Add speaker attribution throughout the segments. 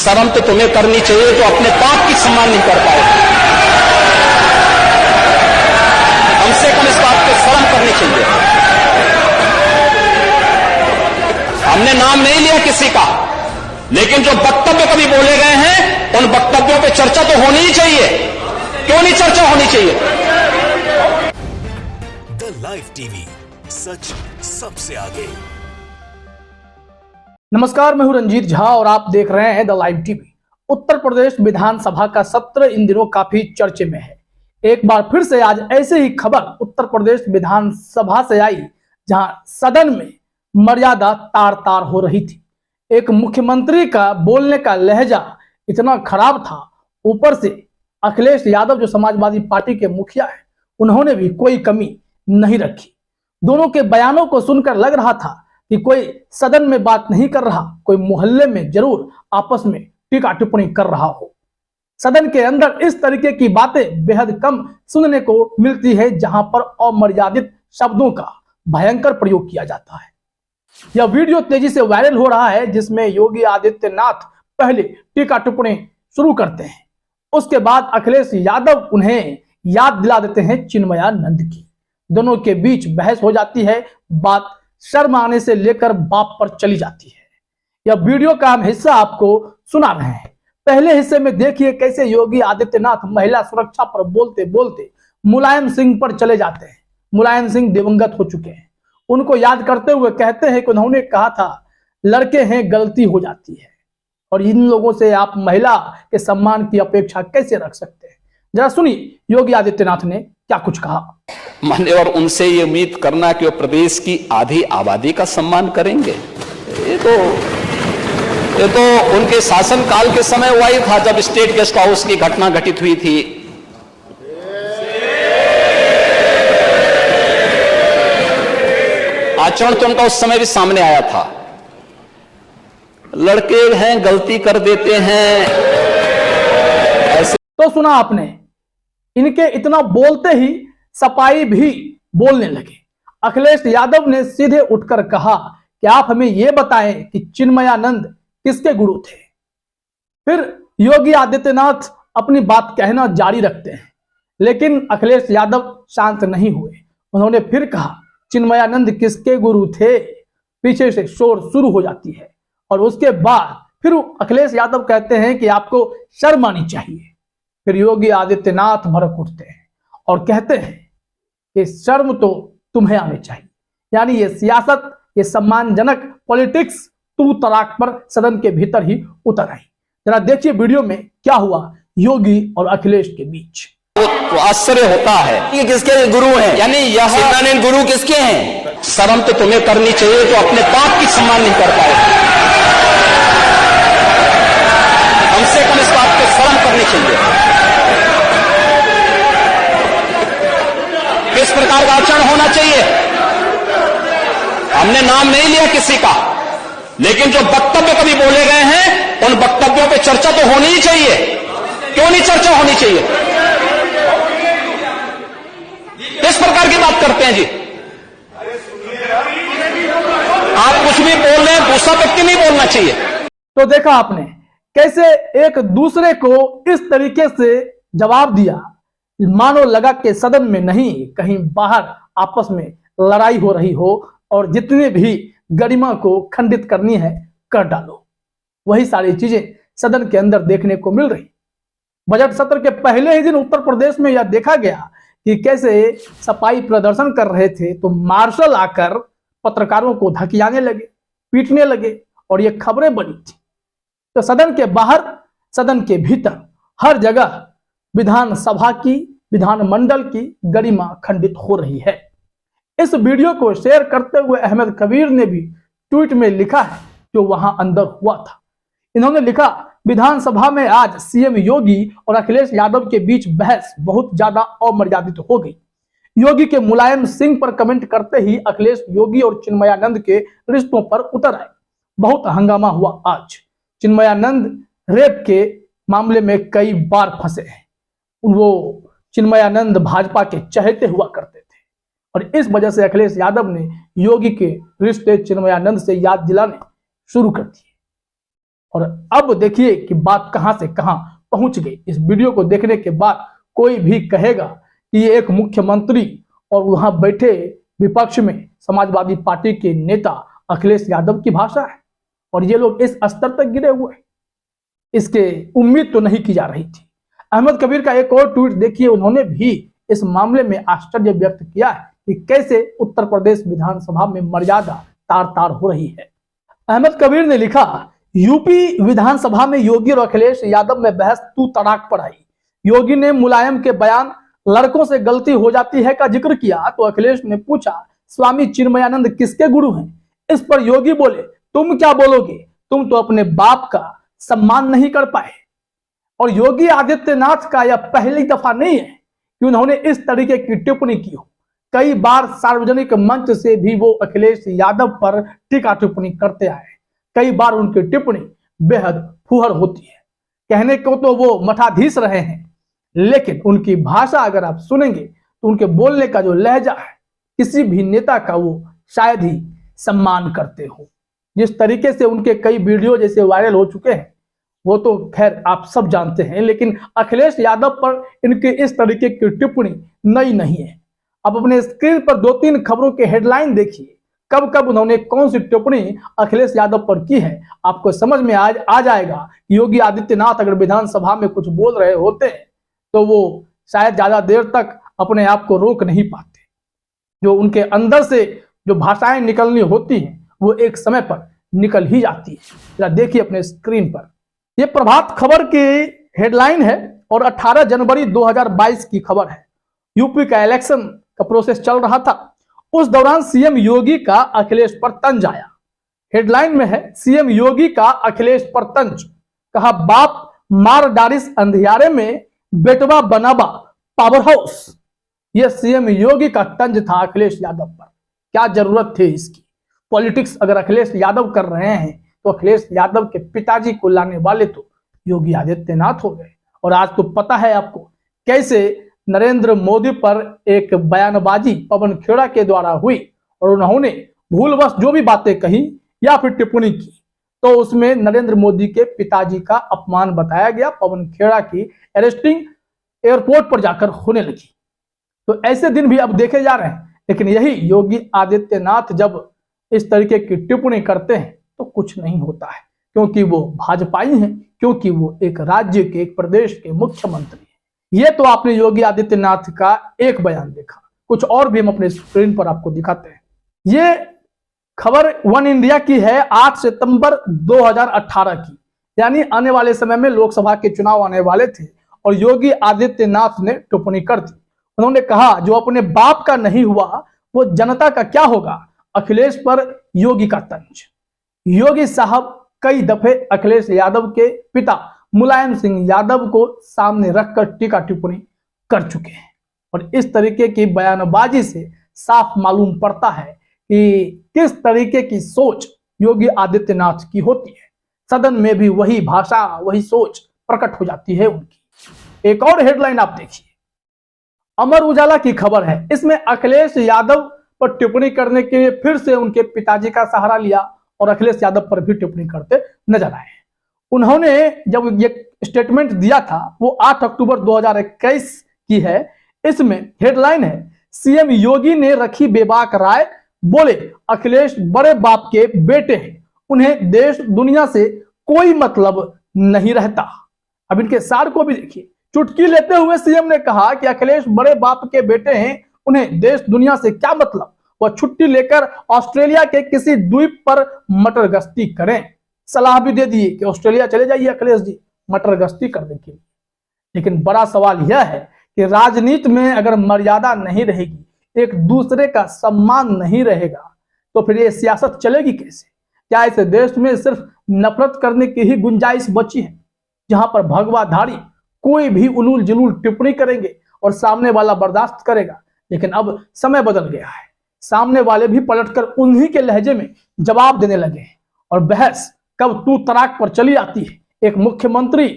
Speaker 1: शर्म तो तुम्हें करनी चाहिए जो अपने बाप की सम्मान नहीं कर पाए। कम से कम इस बात को शर्म करनी चाहिए। हमने नाम नहीं लिया किसी का, लेकिन जो वक्तव्य कभी बोले गए हैं उन वक्तव्यों पे चर्चा तो होनी ही चाहिए। क्यों नहीं चर्चा होनी चाहिए?
Speaker 2: द लाइव टीवी, सच सबसे आगे।
Speaker 3: नमस्कार, मैं हूं रंजीत झा और आप देख रहे हैं the live TV. Uttar Pradesh विधानसभा का सत्र इन दिनों काफी चर्चे में है। एक बार फिर से आज ऐसे ही खबर उत्तर प्रदेश विधानसभा से आई, जहां सदन में मर्यादा तार तार हो रही थी। एक मुख्यमंत्री का बोलने का लहजा इतना खराब था, ऊपर से अखिलेश यादव जो समाजवादी पार्टी के मुखिया है, उन्होंने भी कोई कमी नहीं रखी। दोनों के बयानों को सुनकर लग रहा था कि कोई सदन में बात नहीं कर रहा, कोई मोहल्ले में जरूर आपस में टीका टिप्पणी कर रहा हो। सदन के अंदर इस तरीके की बातें बेहद कम सुनने को मिलती है, जहां पर अमर्यादित शब्दों का भयंकर प्रयोग किया जाता है। यह वीडियो तेजी से वायरल हो रहा है, जिसमें योगी आदित्यनाथ पहले टीका टिप्पणी शुरू करते हैं, उसके बाद अखिलेश यादव उन्हें याद दिला देते हैं चिन्मयानंद की। दोनों के बीच बहस हो जाती है, बात शर्म आने से लेकर बाप पर चली जाती है। यह वीडियो का हम हिस्सा आपको सुना रहे हैं। पहले हिस्से में देखिए कैसे योगी आदित्यनाथ महिला सुरक्षा पर बोलते बोलते मुलायम सिंह पर चले जाते हैं। मुलायम सिंह दिवंगत हो चुके हैं, उनको याद करते हुए कहते हैं कि उन्होंने कहा था लड़के हैं गलती हो जाती है, और इन लोगों से आप महिला के सम्मान की अपेक्षा कैसे रख सकते हैं। जरा सुनिए योगी आदित्यनाथ ने क्या कुछ कहा।
Speaker 1: मान्यवर, उनसे ये उम्मीद करना कि वो प्रदेश की आधी आबादी का सम्मान करेंगे, ये तो उनके शासनकाल के समय हुआ ही था, जब स्टेट गेस्ट हाउस की घटना घटित हुई थी। आचरण तो उनका उस समय भी सामने आया था। लड़के हैं गलती कर देते हैं ऐसे।
Speaker 3: तो सुना आपने, इनके इतना बोलते ही सपाई भी बोलने लगे। अखिलेश यादव ने सीधे उठकर कहा कि आप हमें यह बताएं कि चिन्मयानंद किसके गुरु थे। फिर योगी आदित्यनाथ अपनी बात कहना जारी रखते हैं, लेकिन अखिलेश यादव शांत नहीं हुए। उन्होंने फिर कहा चिन्मयानंद किसके गुरु थे। पीछे से शोर शुरू हो जाती है, और उसके बाद फिर अखिलेश यादव कहते हैं कि आपको शर्म आनी चाहिए। फिर योगी आदित्यनाथ भड़क उठते हैं और कहते हैं कि शर्म तो तुम्हें आनी चाहिए। यानी ये सियासत, ये सम्मानजनक पॉलिटिक्स तू तराक पर सदन के भीतर ही उतर आई। जरा देखिए वीडियो में क्या हुआ योगी और अखिलेश के बीच।
Speaker 1: तो आश्चर्य होता है ये किसके गुरु हैं, यानी यह गुरु किसके हैं। शर्म तो तुम्हें करनी चाहिए जो अपने बाप की सम्मान नहीं कर पाए। कम से कम इस बात को शर्म करनी चाहिए। किस प्रकार का आचरण होना चाहिए? हमने नाम नहीं लिया किसी का, लेकिन जो वक्तव्य कभी बोले गए हैं उन वक्तव्यों पे चर्चा तो होनी ही चाहिए। क्यों नहीं चर्चा होनी चाहिए? किस प्रकार की बात करते हैं जी? आप कुछ भी बोल रहे हैं, दूसरा व्यक्ति नहीं बोलना चाहिए।
Speaker 3: तो देखा आपने कैसे एक दूसरे को इस तरीके से जवाब दिया, मानो लगा कि सदन में नहीं कहीं बाहर आपस में लड़ाई हो रही हो, और जितने भी गरिमा को खंडित करनी है कर डालो। वही सारी चीजें सदन के अंदर देखने को मिल रही। बजट सत्र के पहले ही दिन उत्तर प्रदेश में यह देखा गया कि कैसे सफाई प्रदर्शन कर रहे थे तो मार्शल आकर पत्रकारों को धकियाने लगे, पीटने लगे, और ये खबरें बनी थी। तो सदन के बाहर, सदन के भीतर, हर जगह विधानसभा की, विधानमंडल की गरिमा खंडित हो रही है। इस वीडियो को शेयर करते हुए अहमद कबीर ने भी ट्वीट में लिखा है जो वहां अंदर हुआ था। इन्होंने लिखा, विधानसभा में आज सीएम योगी और अखिलेश यादव के बीच बहस बहुत ज्यादा अमर्यादित हो गई। योगी के मुलायम सिंह पर कमेंट करते ही अखिलेश योगी और चिन्मयानंद के रिश्तों पर उतर आए। बहुत हंगामा हुआ आज। चिन्मयानंद रेप के मामले में कई बार फंसे हैं। वो चिन्मयानंद भाजपा के चहेते हुआ करते थे, और इस वजह से अखिलेश यादव ने योगी के रिश्ते चिन्मयानंद से याद दिलाने शुरू कर दिए। और अब देखिए कि बात कहां से कहां पहुंच गई। इस वीडियो को देखने के बाद कोई भी कहेगा कि ये एक मुख्यमंत्री और वहां बैठे विपक्ष में समाजवादी पार्टी के नेता अखिलेश यादव की भाषा है, और ये लोग इस स्तर तक गिरे हुए हैं, इसके उम्मीद तो नहीं की जा रही थी। अहमद कबीर का एक और ट्वीट देखिए, उन्होंने भी इस मामले में आश्चर्य व्यक्त किया है कि कैसे उत्तर प्रदेश विधानसभा में मर्यादा तार तार हो रही है। अहमद कबीर ने लिखा, यूपी विधानसभा में योगी और अखिलेश यादव में बहस तू तड़ाक पर आई। योगी ने मुलायम के बयान लड़कों से गलती हो जाती है का जिक्र किया तो अखिलेश ने पूछा स्वामी चिन्मयानंद किसके गुरु हैं। इस पर योगी बोले तुम क्या बोलोगे, तुम तो अपने बाप का सम्मान नहीं कर पाए। और योगी आदित्यनाथ का यह पहली दफा नहीं है कि उन्होंने इस तरीके की टिप्पणी की हो। कई बार सार्वजनिक मंच से भी वो अखिलेश यादव पर टीका टिप्पणी करते आए। कई बार उनकी टिप्पणी बेहद फुहर होती है। कहने को तो वो मठाधीश रहे हैं, लेकिन उनकी भाषा अगर आप सुनेंगे तो उनके बोलने का जो लहजा है किसी भी नेता का वो शायद ही सम्मान करते हो। जिस तरीके से उनके कई वीडियो जैसे वायरल हो चुके हैं वो तो खैर आप सब जानते हैं, लेकिन अखिलेश यादव पर इनके इस तरीके की टिप्पणी नई नहीं है। अब अपने स्क्रीन पर 2-3 खबरों के हेडलाइन देखिए, कब कब उन्होंने कौन सी टिप्पणी अखिलेश यादव पर की है, आपको समझ में आ जाएगा। योगी आदित्यनाथ अगर विधानसभा में कुछ बोल रहे होते तो वो शायद ज्यादा देर तक अपने आप को रोक नहीं पाते। जो उनके अंदर से जो भाषाएं निकलनी होती हैं वो एक समय पर निकल ही जाती है। जरा देखिए अपने स्क्रीन पर, यह प्रभात खबर की हेडलाइन है और 18 जनवरी 2022 की खबर है। यूपी का इलेक्शन का प्रोसेस चल रहा था, उस दौरान सीएम योगी का अखिलेश पर तंज आया। हेडलाइन में है सीएम योगी का अखिलेश पर तंज, कहा बाप मार डारिस अंधियारे में बेटवा बनाबा पावर हाउस। यह सीएम योगी का तंज था अखिलेश यादव पर। क्या जरूरत थी इसकी। पॉलिटिक्स अगर अखिलेश यादव कर रहे हैं तो अखिलेश यादव के पिताजी को लाने वाले तो योगी आदित्यनाथ हो गए। और आज तो पता है आपको कैसे नरेंद्र मोदी पर एक बयानबाजी पवन खेड़ा के द्वारा हुई और उन्होंने भूलवश जो भी बातें कही या फिर टिप्पणी की तो उसमें नरेंद्र मोदी के पिताजी का अपमान बताया गया। पवन खेड़ा की अरेस्टिंग एयरपोर्ट पर जाकर होने लगी। तो ऐसे दिन भी अब देखे जा रहे हैं, लेकिन यही योगी आदित्यनाथ जब इस तरीके की टिप्पणी करते हैं तो कुछ नहीं होता है, क्योंकि वो भाजपाई हैं, क्योंकि वो एक राज्य के एक प्रदेश के मुख्यमंत्री हैं। ये तो आपने योगी आदित्यनाथ का एक बयान देखा, कुछ और भी हम अपने स्क्रीन पर आपको दिखाते हैं। ये खबर वन इंडिया की है 8 सितंबर 2018 की, यानी आने वाले समय में लोकसभा के चुनाव आने वाले थे और योगी आदित्यनाथ ने टिप्पणी कर दी। उन्होंने कहा जो अपने बाप का नहीं हुआ वो जनता का क्या होगा। अखिलेश पर योगी का तंज। योगी साहब कई दफे अखिलेश यादव के पिता मुलायम सिंह यादव को सामने रखकर टीका टिप्पणी कर चुके हैं और इस तरीके की बयानबाजी से साफ मालूम पड़ता है कि किस तरीके की सोच योगी आदित्यनाथ की होती है। सदन में भी वही भाषा वही सोच प्रकट हो जाती है उनकी। एक और हेडलाइन आप देखिए, अमर उजाला की खबर है। इसमें अखिलेश यादव पर टिप्पणी करने के लिए फिर से उनके पिताजी का सहारा लिया और अखिलेश यादव पर भी टिप्पणी करते नजर आए। उन्होंने जब ये स्टेटमेंट दिया था वो 8 अक्टूबर 2021 की है। इसमें हेडलाइन है सीएम योगी ने रखी बेबाक राय, बोले अखिलेश बड़े बाप के बेटे हैं, उन्हें देश दुनिया से कोई मतलब नहीं रहता। अब इनके सार को भी देखिए, चुटकी लेते हुए सीएम ने कहा कि अखिलेश बड़े बाप के बेटे हैं, उन्हें देश दुनिया से क्या मतलब। वह छुट्टी लेकर ऑस्ट्रेलिया के किसी द्वीप पर मटर गश्ती करें। सलाह भी दे दी कि ऑस्ट्रेलिया चले जाइए अखिलेश जी मटर गश्ती करने के लिए। लेकिन बड़ा सवाल यह है कि राजनीति में अगर मर्यादा नहीं रहेगी, एक दूसरे का सम्मान नहीं रहेगा, तो फिर ये सियासत चलेगी कैसे। क्या इस देश में सिर्फ नफरत करने की ही गुंजाइश बची है, जहां पर भगवाधारी कोई भी उलूल जुलूल टिप्पणी करेंगे और सामने वाला बर्दाश्त करेगा। लेकिन अब समय बदल गया है, सामने वाले भी पलटकर उन्हीं के लहजे में जवाब देने लगे हैं और बहस कब तू तराक पर चली आती है। एक मुख्यमंत्री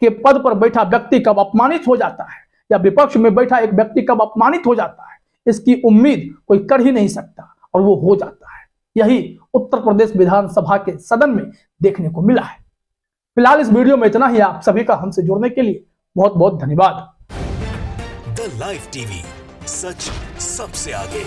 Speaker 3: के पद पर बैठा व्यक्ति कब अपमानित हो जाता है या विपक्ष में बैठा एक व्यक्ति कब अपमानित हो जाता है, इसकी उम्मीद कोई कर ही नहीं सकता और वो हो जाता है। यही उत्तर प्रदेश विधानसभा के सदन में देखने को मिला है। फिलहाल इस वीडियो में इतना ही। आप सभी का हमसे जुड़ने के लिए बहुत बहुत धन्यवाद।
Speaker 2: द लाइव टीवी, सच सबसे आगे।